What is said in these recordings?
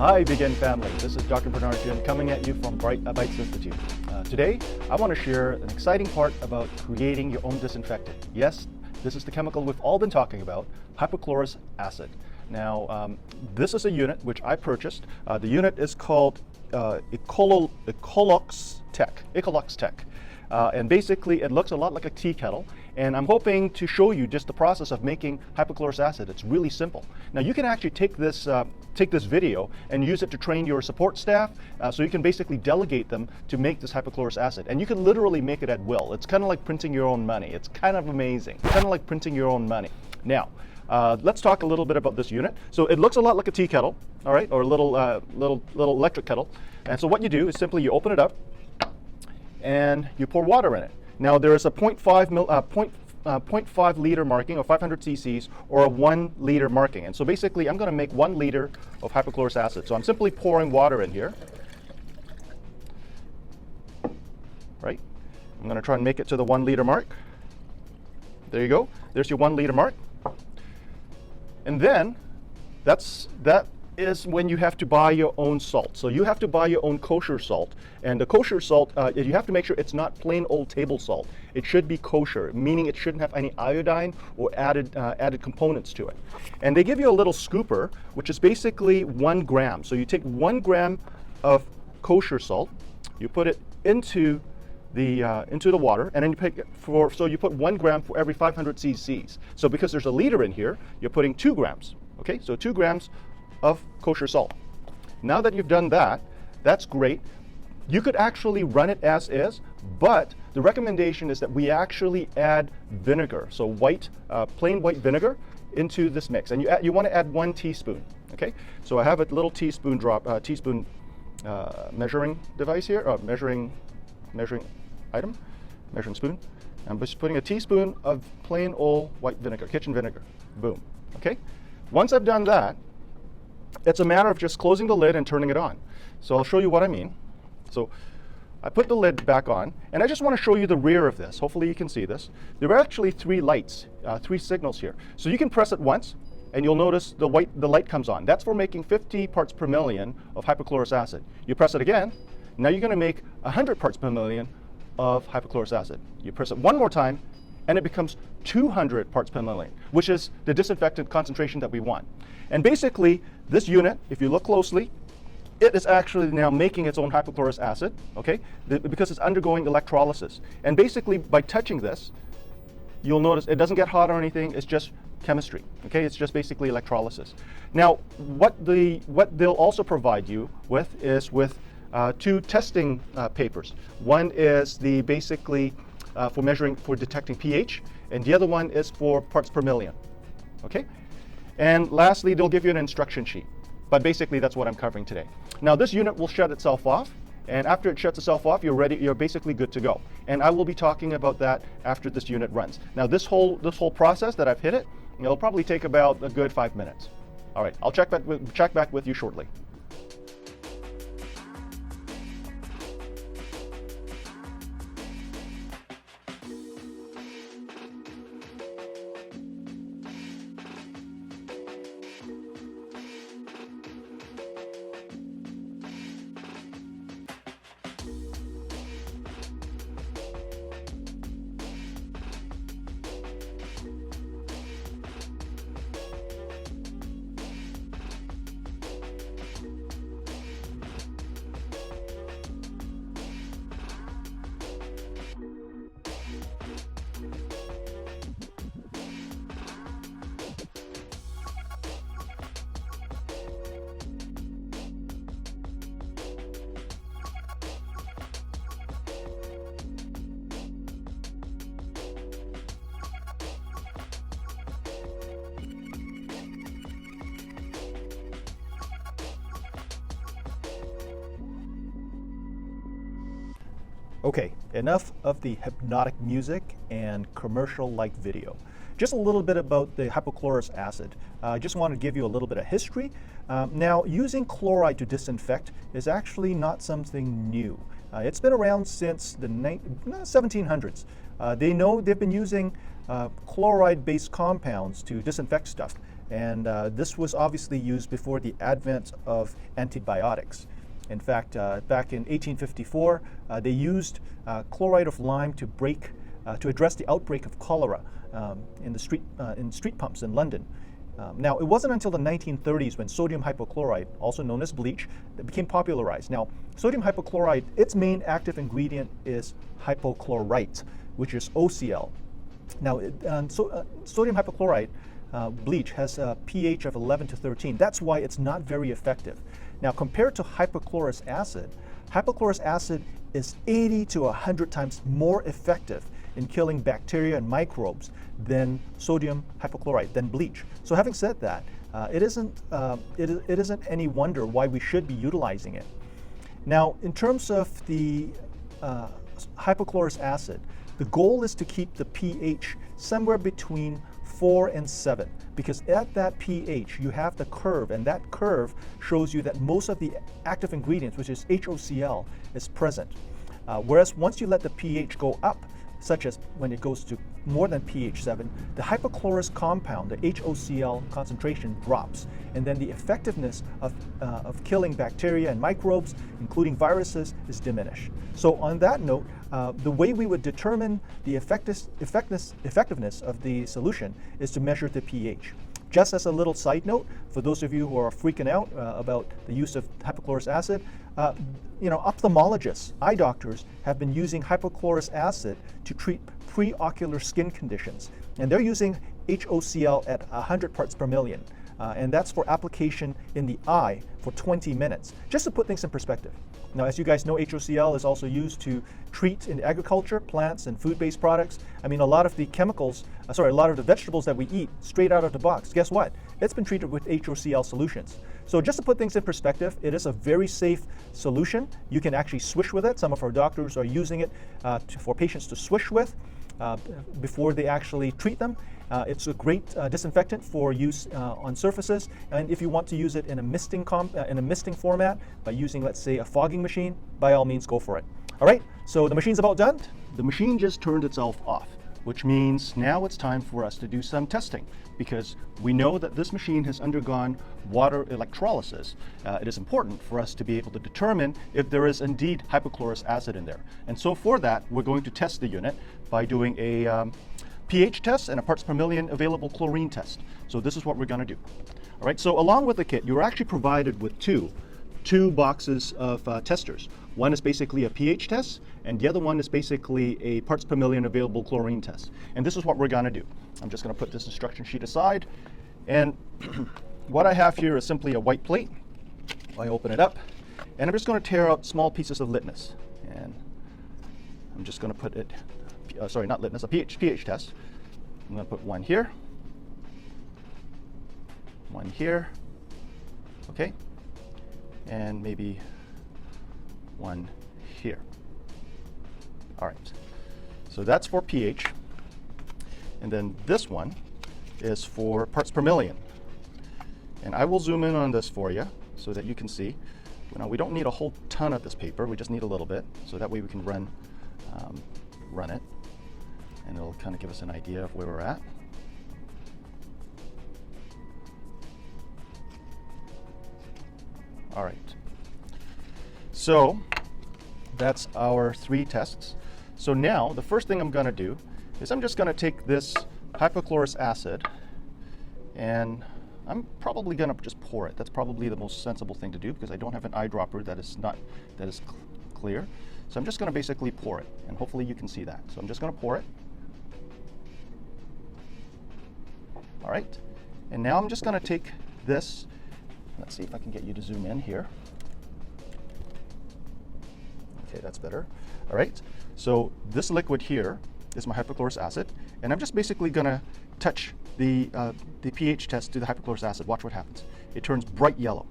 Hi Begin family, this is Dr. Bernard Jin coming at you from Bites Institute. Today I want to share an exciting part about creating your own disinfectant. Yes, this is the chemical we've all been talking about, hypochlorous acid. Now this is a unit which I purchased. The unit is called HOCl Tech. And basically it looks a lot like a tea kettle, and I'm hoping to show you just the process of making hypochlorous acid. It's really simple. Now you can actually take this video and use it to train your support staff, so you can basically delegate them to make this hypochlorous acid, and you can literally make it at will. It's kind of like printing your own money. It's kind of amazing. It's kind of like printing your own money. Now let's talk a little bit about this unit. So it looks a lot like a tea kettle, all right, or a little electric kettle. And so what you do is simply you open it up and you pour water in it. Now there is a 0.5 liter marking, or 500 cc's, or a 1 liter marking. And so basically I'm going to make 1 liter of hypochlorous acid. So I'm simply pouring water in here. Right? I'm going to try and make it to the 1 liter mark. There you go. There's your 1 liter mark. And then that is when you have to buy your own salt. So you have to buy your own kosher salt, and the kosher salt, you have to make sure it's not plain old table salt. It should be kosher, meaning it shouldn't have any iodine or added components to it. And they give you a little scooper, which is basically 1 gram. So you take 1 gram of kosher salt, you put it into the water, and then you put 1 gram for every 500 cc's. So because there's a liter in here, you're putting 2 grams. Okay, so 2 grams of kosher salt. Now that you've done that, that's great. You could actually run it as is, but the recommendation is that we actually add vinegar, so plain white vinegar, into this mix. And you want to add 1 teaspoon. Okay, so I have a little teaspoon measuring device here, measuring spoon. I'm just putting a teaspoon of plain old white vinegar, kitchen vinegar. Boom. Okay. Once I've done that, it's a matter of just closing the lid and turning it on. So I'll show you what I mean. So I put the lid back on, and I just want to show you the rear of this. Hopefully you can see this. There are actually 3 lights, 3 signals here. So you can press it once, and you'll notice the light comes on. That's for making 50 parts per million of hypochlorous acid. You press it again, now you're going to make 100 parts per million of hypochlorous acid. You press it one more time, and it becomes 200 parts per million, which is the disinfectant concentration that we want. And basically, this unit, if you look closely, it is actually now making its own hypochlorous acid, okay, because it's undergoing electrolysis. And basically, by touching this, you'll notice it doesn't get hot or anything. It's just chemistry, okay? It's just basically electrolysis. Now, what they'll also provide you with is 2 testing papers. One is for detecting pH, and the other one is for parts per million, okay? And lastly, they'll give you an instruction sheet. But basically, that's what I'm covering today. Now, this unit will shut itself off, and after it shuts itself off, you're basically good to go. And I will be talking about that after this unit runs. Now, this whole process that I've hit it'll probably take about a good 5 minutes. All right, I'll check back with you shortly. Okay, enough of the hypnotic music and commercial-like video. Just a little bit about the hypochlorous acid. I just want to give you a little bit of history. Now, using chloride to disinfect is actually not something new. It's been around since the 1700s. They've been using chloride-based compounds to disinfect stuff. And this was obviously used before the advent of antibiotics. In fact, back in 1854, they used chloride of lime to address the outbreak of cholera in street pumps in London. Now, it wasn't until the 1930s when sodium hypochlorite, also known as bleach, that became popularized. Now, sodium hypochlorite, its main active ingredient is hypochlorite, which is HOCl. Now, sodium hypochlorite bleach has a pH of 11 to 13. That's why it's not very effective. Now, compared to hypochlorous acid is 80 to 100 times more effective in killing bacteria and microbes than sodium hypochlorite, than bleach. So having said that, it isn't any wonder why we should be utilizing it. Now, in terms of the hypochlorous acid, the goal is to keep the pH somewhere between 4 and 7, because at that pH you have the curve, and that curve shows you that most of the active ingredients, which is HOCl, is present. Whereas once you let the pH go up, such as when it goes to more than pH 7, the hypochlorous compound, the HOCl concentration drops, and then the effectiveness of killing bacteria and microbes, including viruses, is diminished. So on that note, the way we would determine the effectiveness of the solution is to measure the pH. Just as a little side note, for those of you who are freaking out about the use of hypochlorous acid, ophthalmologists, eye doctors, have been using hypochlorous acid to treat preocular skin conditions. And they're using HOCl at 100 parts per million. And that's for application in the eye for 20 minutes, just to put things in perspective. Now, as you guys know, HOCl is also used to treat in agriculture, plants, and food-based products. I mean, a lot of the vegetables that we eat straight out of the box, guess what? It's been treated with HOCl solutions. So just to put things in perspective, it is a very safe solution. You can actually swish with it. Some of our doctors are using it for patients to swish with before they actually treat them. It's a great disinfectant for use on surfaces, and if you want to use it in a misting format by using, let's say, a fogging machine, by all means, go for it. All right, so the machine's about done. The machine just turned itself off, which means now it's time for us to do some testing, because we know that this machine has undergone water electrolysis. It is important for us to be able to determine if there is indeed hypochlorous acid in there. And so for that, we're going to test the unit by doing a pH test and a parts per million available chlorine test. So this is what we're going to do. All right, so along with the kit, you're actually provided with two boxes of testers. One is basically a pH test, and the other one is basically a parts per million available chlorine test. And this is what we're going to do. I'm just going to put this instruction sheet aside, and what I have here is simply a white plate. I open it up, and I'm just going to tear out small pieces of litmus, and I'm just going to put it, sorry, not litmus, a pH test. I'm going to put one here, okay, and maybe one here. All right, so that's for pH, and then this one is for parts per million. And I will zoom in on this for you so that you can see. Now, we don't need a whole ton of this paper, we just need a little bit, so that way we can run it, and it'll kind of give us an idea of where we're at. All right, so that's our 3 tests. So now the first thing I'm going to do is I'm just going to take this hypochlorous acid, and I'm probably going to just pour it. That's probably the most sensible thing to do, because I don't have an eyedropper that is clear. So I'm just going to basically pour it, and hopefully you can see that. So I'm just going to pour it. All right, and now I'm just going to take this. Let's see if I can get you to zoom in here. Okay, that's better. All right, so this liquid here is my hypochlorous acid, and I'm just basically going to touch the pH test to the hypochlorous acid. Watch what happens. It turns bright yellow.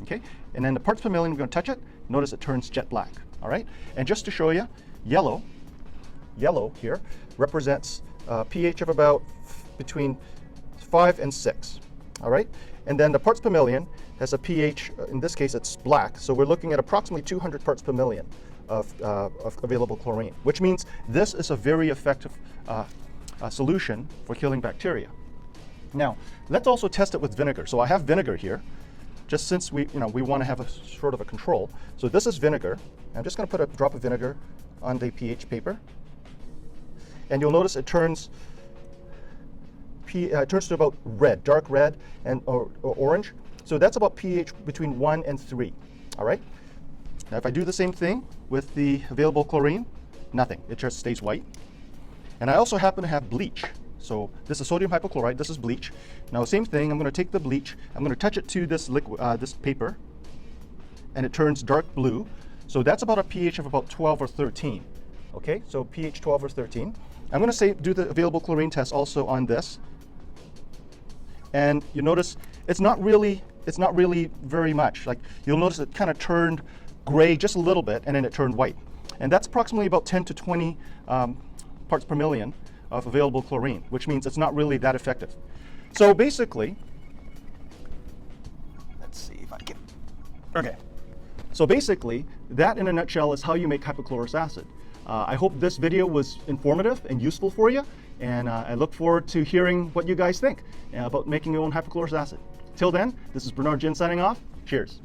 Okay, and then the parts per million, we're going to touch it. Notice it turns jet black. All right, and just to show you, yellow here represents pH of about between 5 and 6. All right, and then the parts per million has a pH, in this case it's black, so we're looking at approximately 200 parts per million of available chlorine, which means this is a very effective solution for killing bacteria. Now, let's also test it with vinegar. So I have vinegar here, just since we want to have a sort of a control. So this is vinegar. I'm just going to put a drop of vinegar on the pH paper. And you'll notice it turns to about red, dark red, or orange. So that's about pH between 1 and 3. All right? Now if I do the same thing with the available chlorine, nothing. It just stays white. And I also happen to have bleach. So this is sodium hypochlorite, this is bleach. Now same thing, I'm going to take the bleach, I'm going to touch it to this liquid, this paper, and it turns dark blue. So that's about a pH of about 12 or 13. Okay, so pH 12 or 13. I'm going to do the available chlorine test also on this. And you notice it's not really very much. Like you'll notice it kind of turned gray just a little bit, and then it turned white. And that's approximately about 10 to 20 parts per million of available chlorine, which means it's not really that effective. So basically, let's see if I can. Okay. So basically, that in a nutshell is how you make hypochlorous acid. I hope this video was informative and useful for you, and I look forward to hearing what you guys think about making your own hypochlorous acid. Till then, this is Bernard Jin signing off. Cheers.